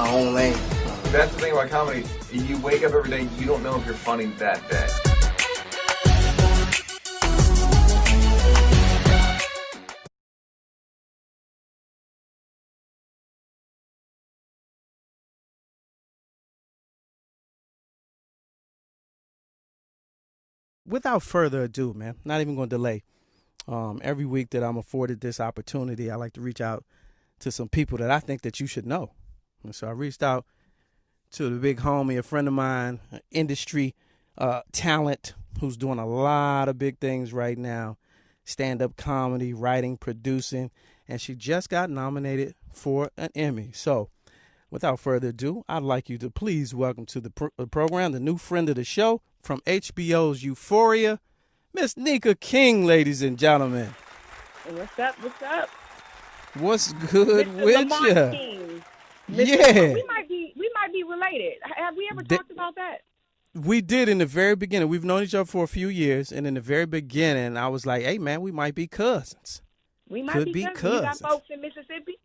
my own lane. That's the thing about comedy. You wake up every day, you don't know if you're funny that day. Without further ado, man, not even going to delay. Every week that I'm afforded this opportunity, I like to reach out to some people that I think that you should know. And so I reached out to the big homie, a friend of mine, an industry talent who's doing a lot of big things right now, stand-up comedy, writing, producing, and she just got nominated for an Emmy. So without further ado, I'd like you to please welcome to the program the new friend of the show from HBO's Euphoria, Miss Nika King, ladies and gentlemen. What's up? What's up? What's good Mr. with Lamont you? King. Yeah. We might be related. Have we ever talked about that? We did in the very beginning. We've known each other for a few years, and in the very beginning, I was like, "Hey, man, we might be cousins." We might Could be cousins. You got folks in Mississippi?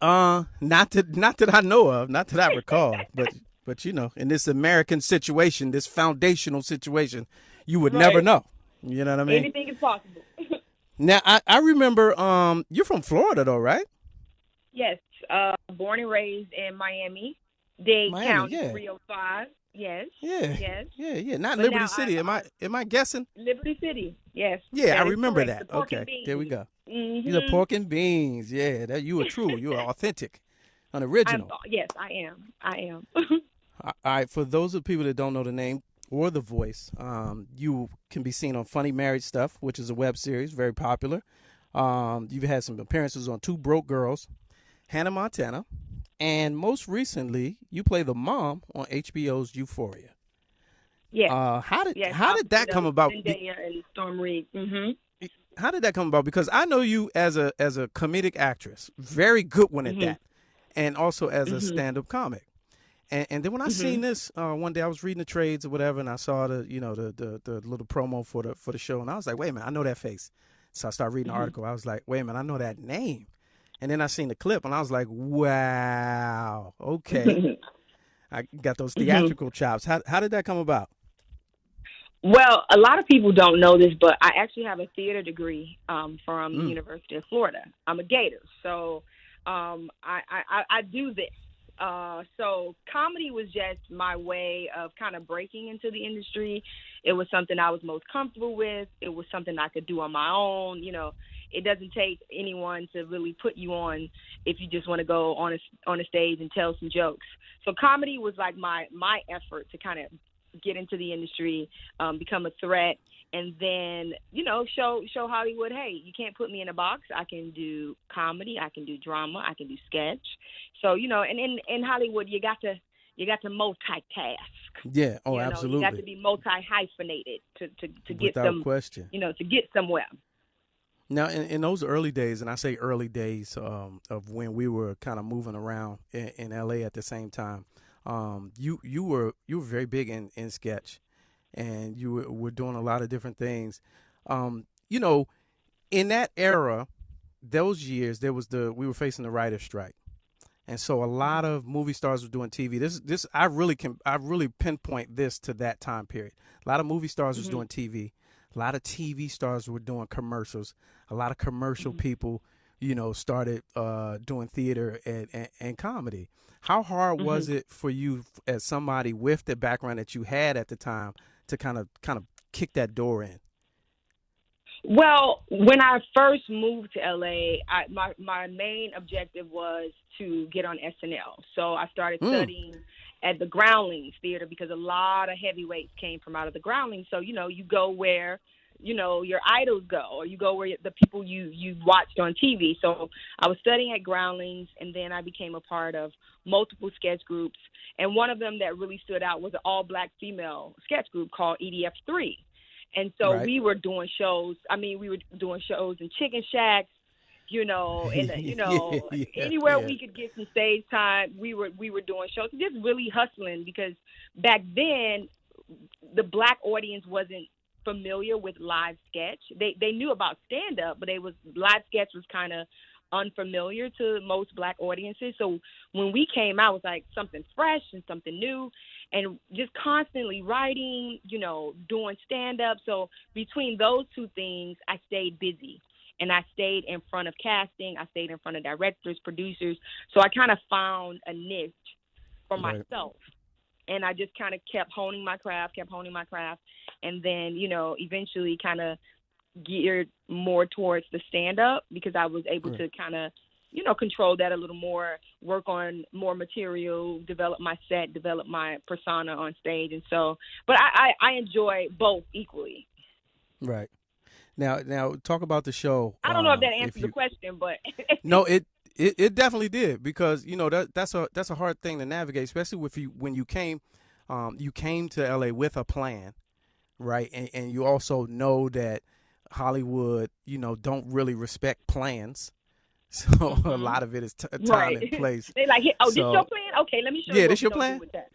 Not that I know of, not that I recall, but you know, in this American situation, this foundational situation, you would never know. You know what I mean? Anything is possible. Now, I remember you're from Florida, though, right? Yes, born and raised in Miami, Dade County, 305. Yes. Yeah. Yes. Yeah. Not But Liberty City. Am I guessing? Liberty City. Yes. Yeah, I is remember correct. that. Okay, there we go. Mm-hmm. You're the pork and beans. Yeah, that you are true. You are authentic, an original. Yes, I am. All right. For those of people that don't know the name or the voice, you can be seen on Funny Married Stuff, which is a web series, very popular. You've had some appearances on Two Broke Girls, Hannah Montana, and most recently, you play the mom on HBO's Euphoria. Yeah. How did that come about? Zendaya and Storm Reed. Mm-hmm. How did that come about? Because I know you as a comedic actress, very good one at that, and also as a stand-up comic. And then when I seen this one day, I was reading the trades or whatever, and I saw the little promo for the show, and I was like, wait a minute, I know that face. So I started reading the article. I was like, wait a minute, I know that name. And then I seen the clip, and I was like, wow, okay. I got those theatrical chops. How did that come about? Well, a lot of people don't know this, but I actually have a theater degree from the University of Florida. I'm a Gator, so I do this. So comedy was just my way of kind of breaking into the industry. It was something I was most comfortable with. It was something I could do on my own. You know, it doesn't take anyone to really put you on if you just want to go on a stage and tell some jokes. So comedy was like my effort to kind of get into the industry, become a threat, and then, you know, show Hollywood, hey, you can't put me in a box. I can do comedy, I can do drama, I can do sketch. So, you know, and in Hollywood, you got to multitask. Yeah, absolutely. You got to be multi-hyphenated to get without question. You know, to get somewhere. Now, in those early days, and I say early days of when we were kind of moving around in LA at the same time, you were very big in sketch, and you were doing a lot of different things. You know, in that era, those years, we were facing the writer's strike, and so a lot of movie stars were doing TV. This I really pinpoint this to that time period. A lot of movie stars was doing TV. A lot of TV stars were doing commercials. A lot of commercial people, you know, started doing theater and comedy. How hard was it for you, as somebody with the background that you had at the time, to kind of kick that door in? Well, when I first moved to LA, my main objective was to get on SNL. So I started studying at the Groundlings Theater because a lot of heavyweights came from out of the Groundlings. So, you know, you go where, you know, your idols go, or you go where the people you watched on TV. So I was studying at Groundlings, and then I became a part of multiple sketch groups. And one of them that really stood out was an all-black female sketch group called EDF3. And so we were doing shows. I mean, we were doing shows in chicken shacks, you know, and anywhere we could get some stage time, we were doing shows. Just really hustling, because back then the black audience wasn't familiar with live sketch. They knew about stand up, but live sketch was kind of unfamiliar to most Black audiences. So when we came out, it was like something fresh and something new, and just constantly writing, doing stand-up. So between those two things, I stayed busy. And I stayed in front of casting. I stayed in front of directors, producers. So I kind of found a niche for myself. And I just kind of kept honing my craft. And then, eventually kind of geared more towards the stand-up because I was able to kind of, control that a little more, work on more material, develop my set, develop my persona on stage. And so, but I enjoy both equally. Right. Now talk about the show. I don't know if that answered the question, but no, it definitely did, because that's a hard thing to navigate, especially when you came to LA with a plan, right? And you also know that Hollywood, don't really respect plans. So a lot of it is time and place. They like, this your plan? Okay, let me show you. Yeah, what this your we plan. do with that.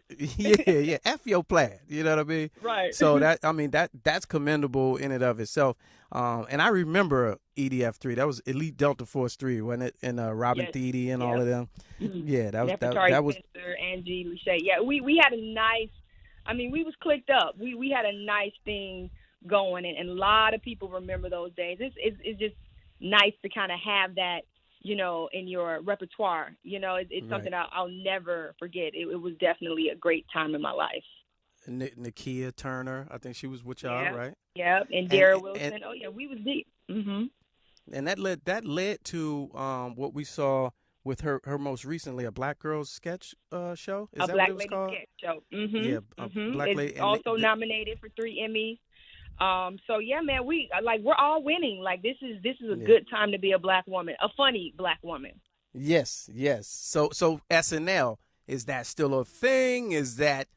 yeah, F your plan. You know what I mean? Right. So that's commendable in and of itself. And I remember EDF3. That was Elite Delta Force 3, wasn't it? And Robin Thede and all of them. Mm-hmm. Yeah, that was Spencer, Angie, Lachey. Yeah, we had a nice. I mean, we was clicked up. We had a nice thing going, and a lot of people remember those days. It's just nice to kind of have that, in your repertoire. It's something I'll never forget. It was definitely a great time in my life. Nikia Turner, I think she was with y'all, right? Yep, and Dara Wilson. We was deep. Mm-hmm. And that led to what we saw with her most recently, a Black Girls sketch show. Is that Black what it was Lady called? Sketch Show. Mm-hmm. Yeah, Black Lady. It's also nominated for 3 Emmys. So yeah, man, we're all winning. Like this is a good time to be a Black woman, a funny Black woman. Yes. So SNL, is that still a thing? Is that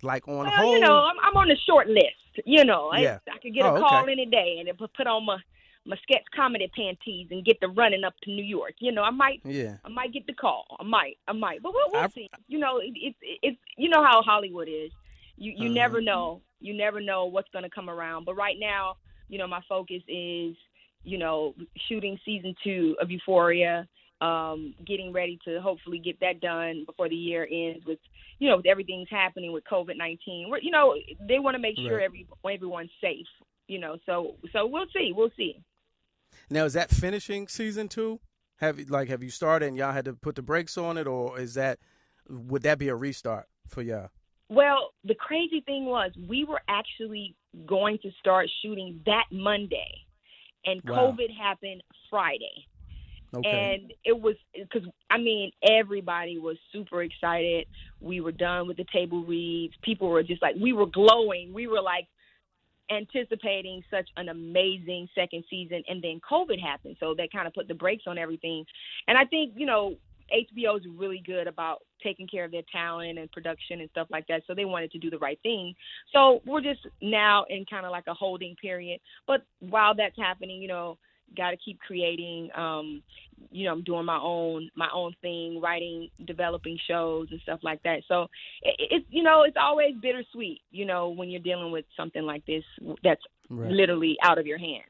like on hold? I'm on the short list. I could get a call any day and put on my sketch comedy panties and get the running up to New York. I might get the call. I might, but we'll see. It's how Hollywood is. You never know. You never know what's going to come around. But right now, my focus is, shooting season 2 of Euphoria, getting ready to hopefully get that done before the year ends with, with everything's happening with COVID-19. They want to make sure everyone's safe, so we'll see. We'll see. Now, is that finishing season 2? Have you started and y'all had to put the brakes on it, or would that be a restart for y'all? Well, the crazy thing was we were actually going to start shooting that Monday, and COVID happened Friday. Okay. And it was because, everybody was super excited. We were done with the table reads. People were just like, we were glowing. We were like anticipating such an amazing second season, and then COVID happened. So that kind of put the brakes on everything. And I think, HBO is really good about taking care of their talent and production and stuff like that. So they wanted to do the right thing. So we're just now in kind of like a holding period. But while that's happening, got to keep creating. I'm doing my own thing, writing, developing shows and stuff like that. So it's always bittersweet, when you're dealing with something like this that's literally out of your hands.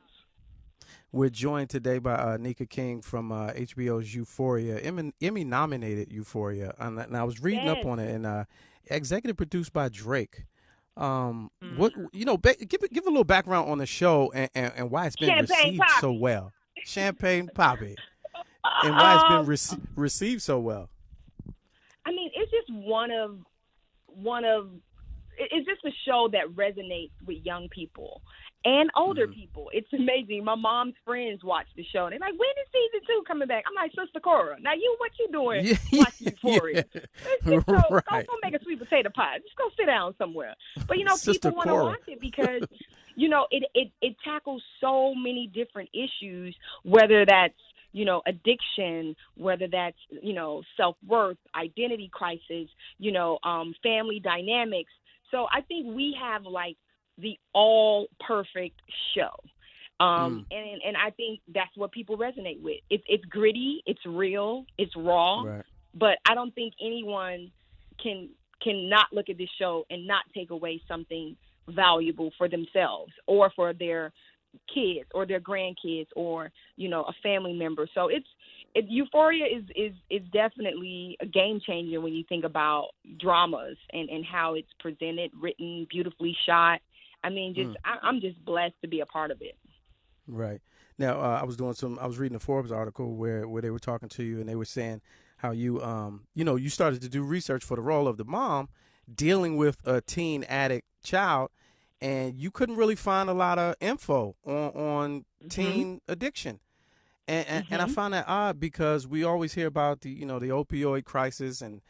We're joined today by Nika King from HBO's Euphoria, Emmy-nominated Euphoria. And I was reading up on it, and executive produced by Drake. What give a little background on the show and why it's been received so well. Champagne Poppy, and why it's been received so well. It's just one of. It's just a show that resonates with young people and older people. It's amazing. My mom's friends watch the show, and they're like, when is season 2 coming back? I'm like, Sister Cora, now what you doing watching Euphoria? Go make a sweet potato pie. Just go sit down somewhere. But, people want to watch it because, it tackles so many different issues, whether that's, addiction, whether that's, self-worth, identity crisis, family dynamics. So I think we have like the all perfect show. And I think that's what people resonate with. It's gritty, it's real, it's raw, but I don't think anyone can not look at this show and not take away something valuable for themselves or for their kids or their grandkids or, a family member. So Euphoria is definitely a game changer when you think about dramas and how it's presented, written, beautifully shot. I mean, I'm just blessed to be a part of it. Right. Now, I was reading a Forbes article where they were talking to you, and they were saying how you started to do research for the role of the mom dealing with a teen addict child, and you couldn't really find a lot of info on teen addiction. And I find that odd because we always hear about the opioid crisis and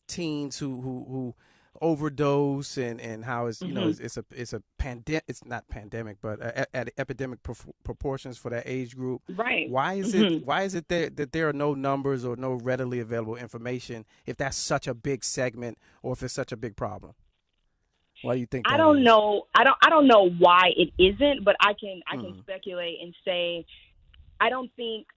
teens who overdose and how it's it's a pandemic. It's not pandemic, but at epidemic proportions for that age group. Right. Why is it that there are no numbers or no readily available information if that's such a big segment or if it's such a big problem? Why do you think that I don't is? know. I don't know why it isn't, but I can speculate and say I don't think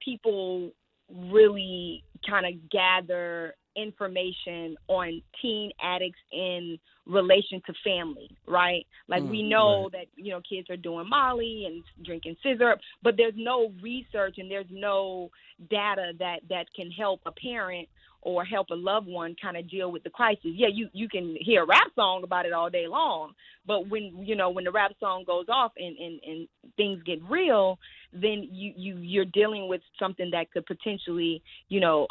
people really kind of gather information on teen addicts in relation to family, right? Like we know that, kids are doing Molly and drinking scissor, but there's no research and there's no data that can help a parent or help a loved one kind of deal with the crisis. Yeah, you can hear a rap song about it all day long, but when the rap song goes off and things get real, then you're dealing with something that could potentially,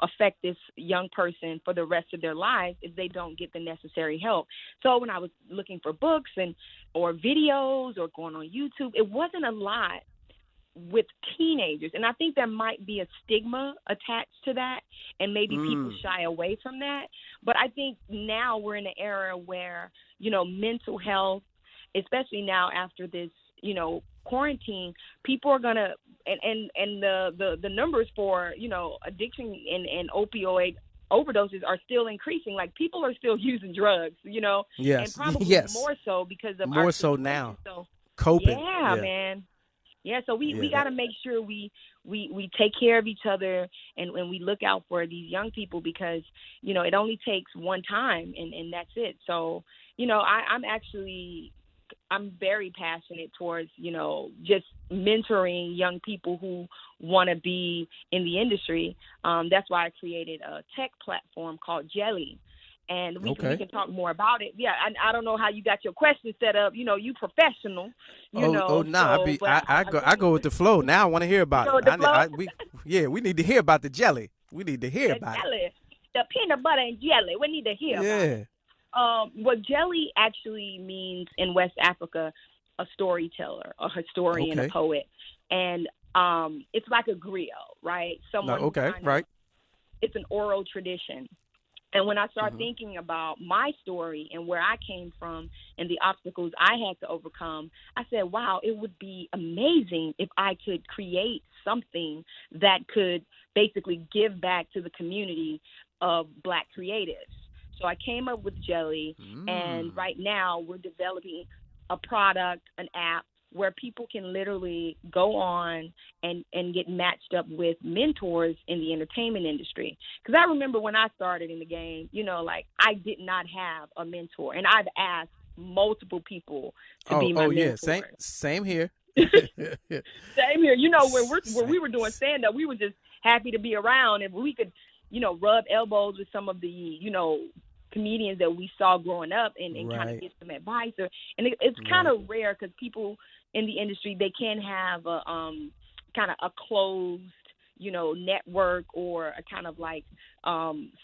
affect this young person for the rest of their lives if they don't get the necessary help. So when I was looking for books or videos or going on YouTube, it wasn't a lot with teenagers. And I think there might be a stigma attached to that, and maybe people shy away from that. But I think now we're in an era where, mental health, especially now after this, quarantine, people are going to, and the numbers for, addiction and opioid overdoses are still increasing. Like people are still using drugs, Yes. and probably yes. more so because of more our so situation. now. So, Coping. yeah, man. Yeah, so we got to make sure we take care of each other and we look out for these young people because, it only takes one time and that's it. So, I'm very passionate towards, just mentoring young people who want to be in the industry. That's why I created a tech platform called Jelly. And we can talk more about it. Yeah, I don't know how you got your question set up. You professional. I go with the flow. Now I want to hear about it. We need to hear about the jelly. We need to hear about jelly. it. The peanut butter and jelly. We need to hear about it. What jelly actually means in West Africa, a storyteller, a historian, a poet, and it's like a griot, right? It's an oral tradition. And when I started thinking about my story and where I came from and the obstacles I had to overcome, I said, wow, it would be amazing if I could create something that could basically give back to the community of Black creatives. So I came up with Jelly, and right now we're developing a product, an app, where people can literally go on and get matched up with mentors in the entertainment industry. Because I remember when I started in the game, I did not have a mentor. And I've asked multiple people to be my mentor. Yeah, same here. Same here. When we were doing stand-up, we were just happy to be around. If we could, rub elbows with some of the, comedians that we saw growing up and kind of get some advice. It's kind of rare because people in the industry, they can have a kind of a closed, network or a kind of like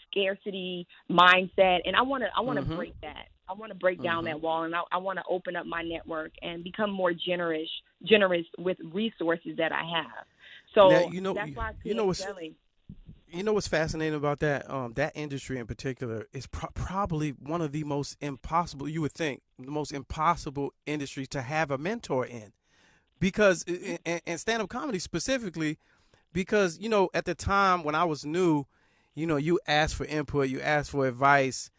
scarcity mindset. And I want to break that. I want to break down that wall, and I want to open up my network and become more generous with resources that I have. So now, that's why I created Jelly. You know what's fascinating about that that industry in particular is probably one of the most impossible, you would think, the most impossible industries to have a mentor in. Because, and stand-up comedy specifically, because, at the time when I was new, you asked for input, you asked for advice,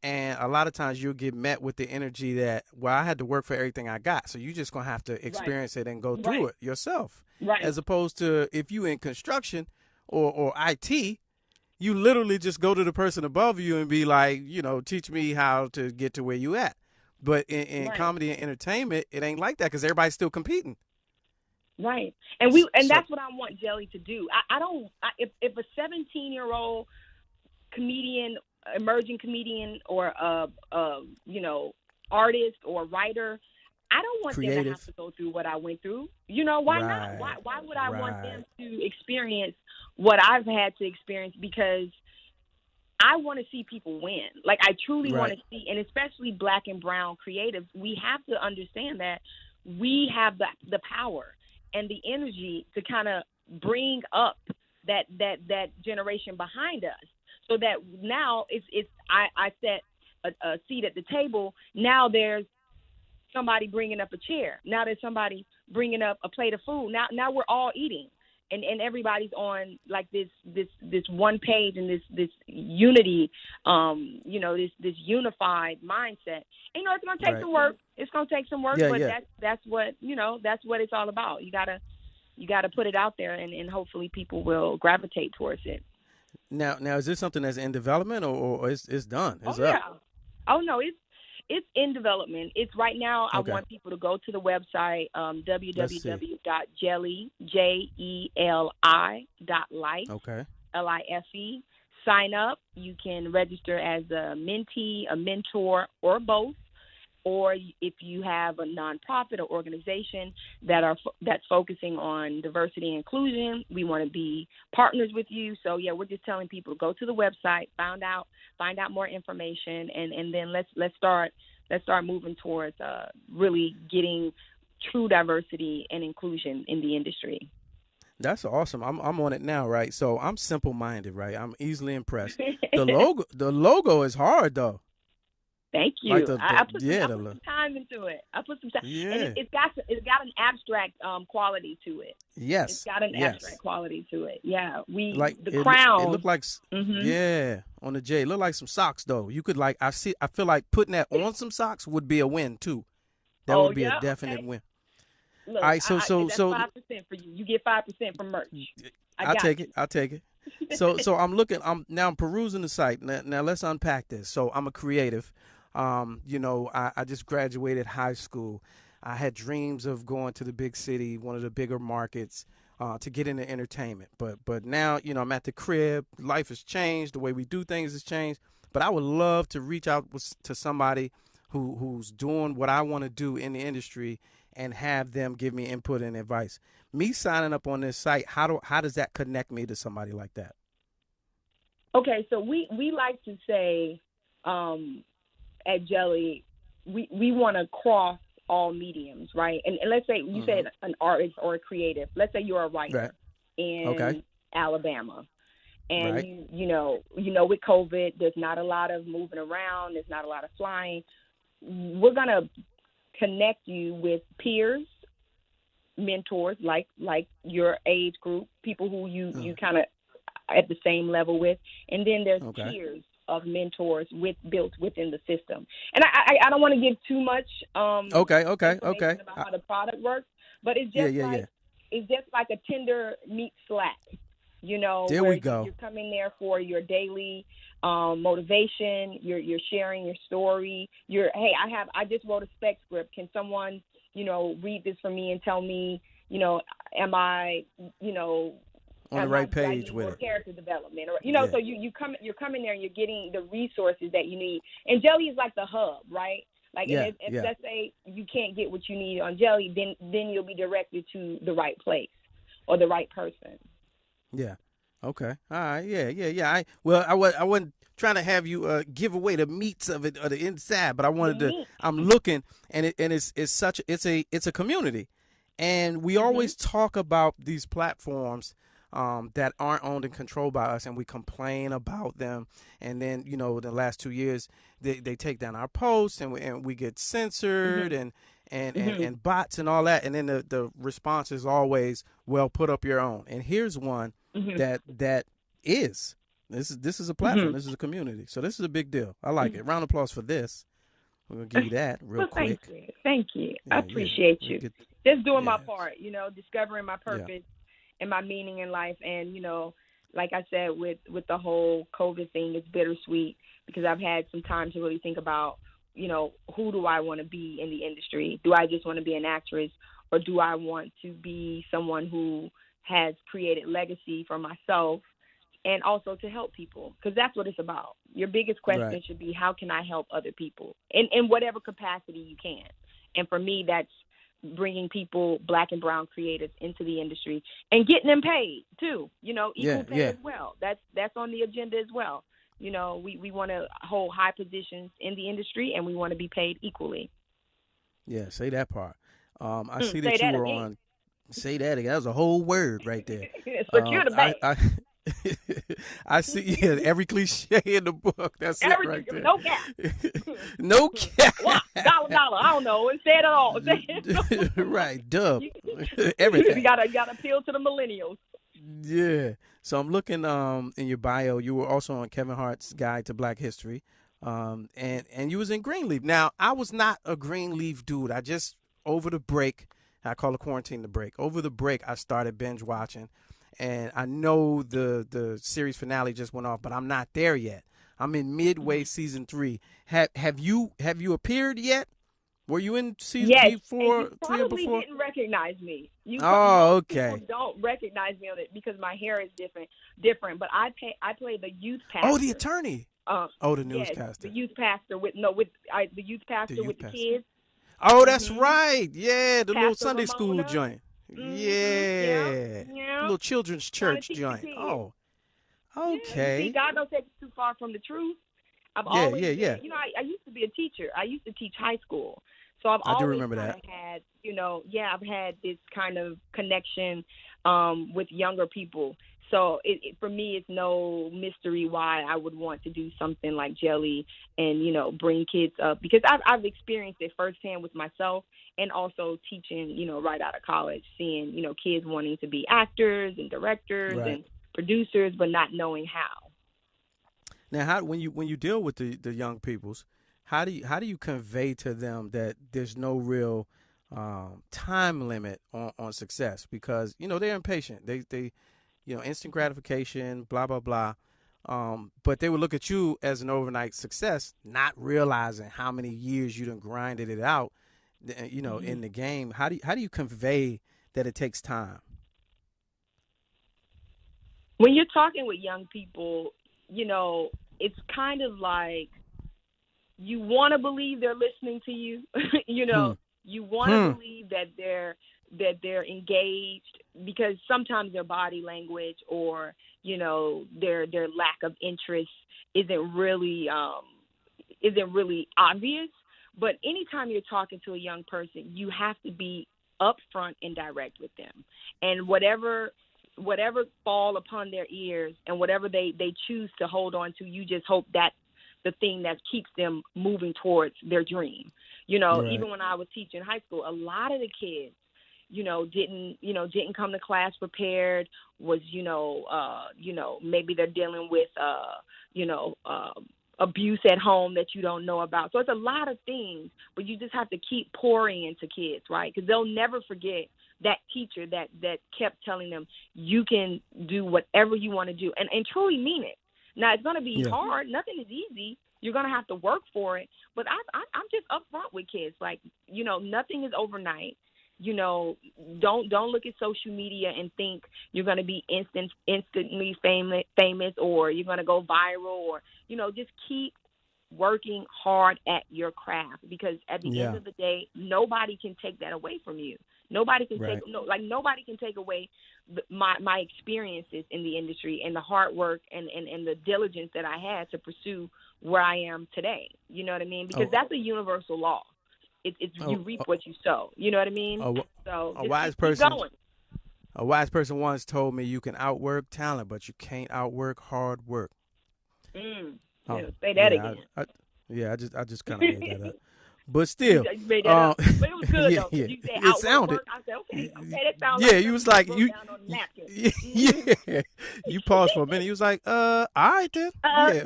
and a lot of times you'll get met with the energy that, well, I had to work for everything I got, so you're just going to have to experience it and go through it yourself. Right. As opposed to if you in construction or IT, you literally just go to the person above you and be like, teach me how to get to where you at. But in comedy and entertainment, it ain't like that because everybody's still competing. Right. And So that's what I want Jelly to do. If a 17-year-old comedian, emerging comedian, or artist or writer, I don't want them to have creative. to go through what I went through. Why not? Right. Why would I want Right. them to experience what I've had to experience? Because I want to see people win. Like, I truly want Right. to see, and especially Black and brown creatives, we have to understand that we have the power and the energy to kind of bring up that generation behind us, so that now I set a seat at the table. Now there's somebody bringing up a chair. Now there's somebody bringing up a plate of food. Now we're all eating, and everybody's on like this one page, and this unity, this unified mindset. And, it's gonna take Right. some work. It's gonna take some work, Yeah. but Yeah. that's what it's all about. You gotta put it out there, and hopefully people will gravitate towards it. Now, is this something that's in development, or it's done? It's Oh up. yeah. Oh no, it's in development. It's right now. I Okay. want people to go to the website, Let's see. www.jelly.life, Okay. LIFE. Sign up. You can register as a mentee, a mentor, or both. Or if you have a nonprofit or organization that's focusing on diversity and inclusion, we want to be partners with you. So yeah, we're just telling people to go to the website, find out more information, and then let's start moving towards really getting true diversity and inclusion in the industry. That's awesome. I'm on it now, right? So I'm simple minded, right? I'm easily impressed. The logo is hard though. Thank Like you. I put the some time into it. I put some time, and yeah. it's got an abstract quality to it. It's Yes. got an abstract Yes. quality to it. Yeah, Like the it crown. looked like Hmm. yeah, on the J. It looked like some socks though. You could like I feel like putting that on some socks would be a win too. That Oh would be a yeah, definite okay. win. All Look, right, so that's 5% for you. You get 5% for merch. I I'll got take it. I'll take it. So I'm perusing the site. Now let's unpack this. So I'm a creative. I just graduated high school. I had dreams of going to the big city, one of the bigger markets, to get into entertainment. But now, I'm at the crib. Life has changed. The way we do things has changed. But I would love to reach out to somebody who's doing what I want to do in the industry and have them give me input and advice. Me signing up on this site, how does that connect me to somebody like that? Okay, so we like to say at Jelly, we want to cross all mediums, right? And let's say you said an artist or a creative. Let's say you're a writer Right. in Okay. Alabama, and Right. you know with COVID, there's not a lot of moving around. There's not a lot of flying. We're gonna connect you with peers, mentors, like your age group, people who you kind of at the same level with, and then there's Okay. tiers of mentors built within the system. And I don't want to give too much Okay. information about how the product works, but it's Yeah. just Yeah. like Yeah. it's just like a Tinder meets Slack, There where we go. you're coming there for your daily motivation. You're sharing your story. Hey, I just wrote a spec script. Can someone read this for me and tell me am I On the right page with more it. character development, or Yeah. so you're coming there and you're getting the resources that you need. And Jelly is like the hub, right? Like, Yeah, and if yeah. let's say you can't get what you need on Jelly, then you'll be directed to the right place or the right person. Yeah. Okay. All right. Yeah. I wasn't trying to have you give away the meats of it or the inside, but I The wanted to. meat. I'm looking, and it's a community, and we always talk about these platforms that aren't owned and controlled by us, and we complain about them, and then the last 2 years they take down our posts, and we get censored and bots and all that, and then the response is always, well, put up your own. And here's one that is this is a platform, this is a community, so this is a big deal. I like it. Round of applause for this. We're gonna give you that real Well, quick. Thank you. I Yeah, appreciate yeah. you. Get- Just doing my yes. part, discovering my purpose and my meaning in life. And, like I said, with the whole COVID thing, it's bittersweet because I've had some time to really think about, who do I want to be in the industry? Do I just want to be an actress, or do I want to be someone who has created legacy for myself and also to help people? Because that's what it's about. Your biggest question should be, how can I help other people in whatever capacity you can? And for me, that's bringing people, Black and brown creatives, into the industry and getting them paid too. Equal pay as well. That's on the agenda as well. We want to hold high positions in the industry, and we want to be paid equally. Yeah, say that part. I see that you were on. Say that again. That was a whole word right there. Secure the bank. I see. Yeah, every cliche in the book. That's it right there. No cap. No cap. Dollar. I don't know. It said it all. Right. Dub. Everything. You gotta appeal to the millennials. Yeah. So I'm looking in your bio. You were also on Kevin Hart's Guide to Black History, and you was in Greenleaf. Now I was not a Greenleaf dude. I just over the break. I call it quarantine the break. Over the break, I started binge watching. And I know the series finale just went off, but I'm not there yet. I'm in midway season 3. Have you appeared yet? Were you in season 3, 4, and you 3 or before? Didn't recognize me. Okay. People don't recognize me on it because my hair is different. But I play the youth pastor. Oh, the attorney. The newscaster. The youth pastor with the youth pastor with the kids. Oh, that's right. Yeah, the Pastor little Sunday Ramona. school joint. Yeah. Little children's church joint. Oh, okay. See, God don't take it too far from the truth. I've always been, I used to be a teacher. I used to teach high school. So I've always had, I've had this kind of connection with younger people. So for me, it's no mystery why I would want to do something like Jelly and, bring kids up, because I've experienced it firsthand with myself and also teaching, right out of college, seeing, kids wanting to be actors and directors and producers, but not knowing how. Now, when you deal with the young peoples, how do you convey to them that there's no real time limit on success? Because, they're impatient. They instant gratification, blah, blah, blah. But they would look at you as an overnight success, not realizing how many years you done grinded it out, in the game. How do you convey that it takes time? When you're talking with young people, it's kind of like you want to believe they're listening to you. You want to believe that they're engaged, because sometimes their body language or their lack of interest isn't really obvious. But anytime you're talking to a young person, you have to be upfront and direct with them, and whatever fall upon their ears and whatever they choose to hold on to, you just hope that's the thing that keeps them moving towards their dream. Even when I was teaching high school, a lot of the kids didn't come to class prepared, was, maybe they're dealing with, abuse at home that you don't know about. So it's a lot of things, but you just have to keep pouring into kids, right? Because they'll never forget that teacher that kept telling them, you can do whatever you want to do, and truly mean it. Now, it's going to be hard. Nothing is easy. You're going to have to work for it. But I'm just upfront with kids. Like, nothing is overnight. Don't look at social media and think you're going to be instantly famous or you're going to go viral, or, just keep working hard at your craft, because at the end of the day, nobody can take that away from you. Nobody can nobody can take away my experiences in the industry and the hard work and the diligence that I had to pursue where I am today. You know what I mean? Because that's a universal law. You reap what you sow. You know what I mean? A wise person once told me, you can outwork talent, but you can't outwork hard work. Say that again. I just kind of made that up. But still, you made that up. But it was good though. You said it sounded. I said, okay, that sounds like you was like you paused for a minute. You was like, all right then. Okay,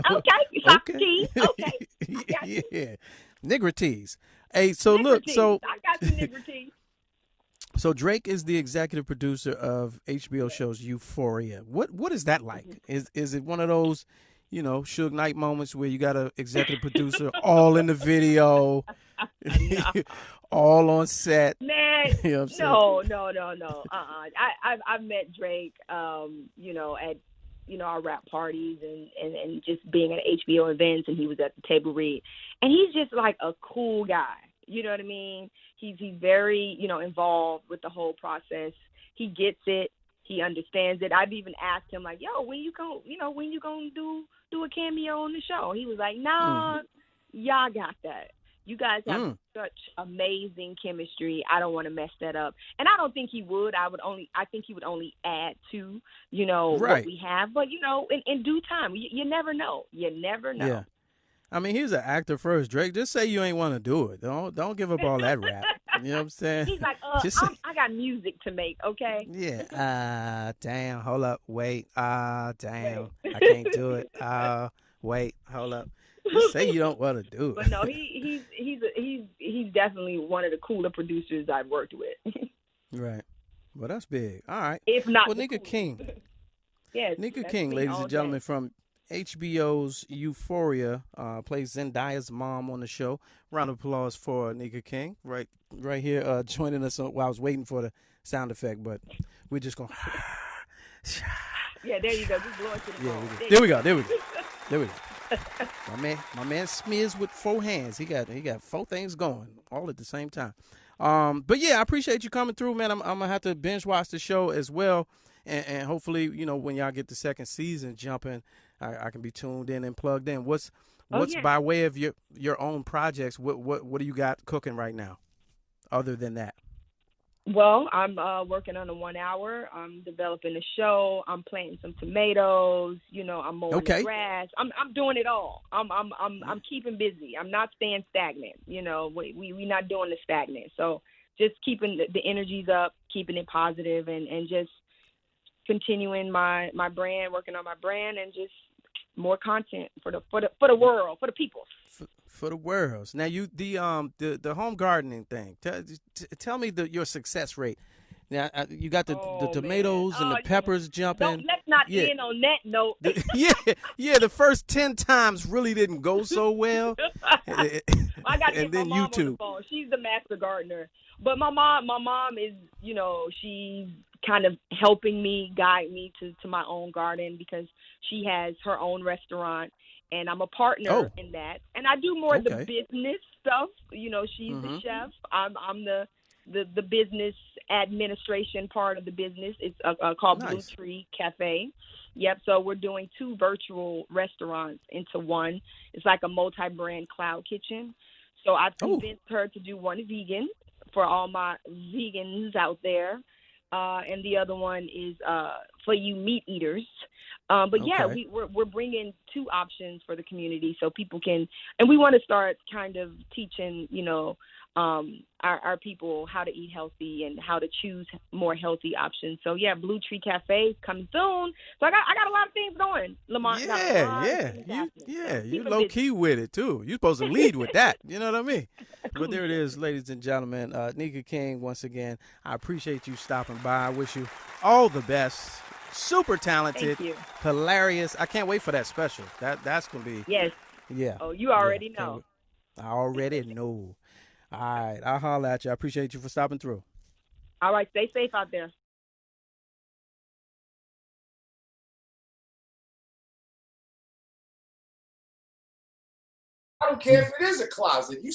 okay. Yeah, niggerties. Hey, so look, I got the niggerties. So Drake is the executive producer of HBO shows Euphoria. What is that like? Is it one of those, Suge Knight moments where you got a executive producer all in the video, No. all on set. Man, You know what I'm saying? no. I've met Drake, at our rap parties and just being at HBO events, and he was at the table read, and he's just like a cool guy. You know what I mean? He's very involved with the whole process. He gets it. He understands it. I've even asked him like, "Yo, when you gonna do a cameo on the show?" He was like, "Nah, y'all got that. You guys have such amazing chemistry. I don't want to mess that up." And I don't think he would. I think he would only add to, Right. what we have. But, in due time, you never know. You never know. Yeah. I mean, he's an actor first, Drake. Just say you ain't want to do it. Don't give up all that rap. You know what I'm saying? He's like, Just say, I got music to make, okay? yeah. Damn. Hold up. Wait. Damn. I can't do it. Wait. Hold up. Just say you don't want to do it. But no, he's definitely one of the cooler producers I've worked with. Right. Well, that's big. All right. If not, well, Nika King. Yes, Nika that's King, me ladies all and gentlemen, day. from HBO's Euphoria, plays Zendaya's mom on the show. Round of applause for Nika King, right here, joining us. While I was waiting for the sound effect, but we're just going. Yeah, there you go. Just blow it to the phone. There we go. My man smears with 4 hands. He got 4 things going all at the same time. But yeah, I appreciate you coming through, man. I'm gonna have to binge watch the show as well, and hopefully, when y'all get the second season jumping, I can be tuned in and plugged in. What's by way of your own projects? What do you got cooking right now, other than that? Well, I'm working on a 1 hour. I'm developing a show. I'm planting some tomatoes. I'm mowing the grass. I'm doing it all. I'm keeping busy. I'm not staying stagnant. We not doing the stagnant. So just keeping the energies up, keeping it positive, and just continuing my brand, working on my brand, and just more content for the world, for the people. For the world. Now the home gardening thing. Tell me your success rate. Now you got the tomatoes and the peppers jumping. Let's not end on that note. The first 10 times really didn't go so well. I got to get my mom on the phone. She's the master gardener. But my mom is, she's kind of helping me, guide me to my own garden, because she has her own restaurant. And I'm a partner in that, and I do more of the business stuff. She's the chef. I'm the business administration part of the business. It's called Blue Tree Cafe. Yep. So we're doing 2 virtual restaurants into one. It's like a multi-brand cloud kitchen. So I've convinced her to do one vegan for all my vegans out there, and the other one is for you meat eaters. We're bringing 2 options for the community, so people can, and we want to start kind of teaching, our people how to eat healthy and how to choose more healthy options. So yeah, Blue Tree Cafe coming soon. So I got a lot of things going, Lamont. You low key with it too. You're supposed to lead with that. You know what I mean? But there it is, ladies and gentlemen. Nika King, once again, I appreciate you stopping by. I wish you all the best. Super talented, hilarious. I can't wait for that special. That's gonna be yeah. Oh, you already know. I already know. All right, I'll holler at you. I appreciate you for stopping through. All right, stay safe out there. I don't care if it is a closet. You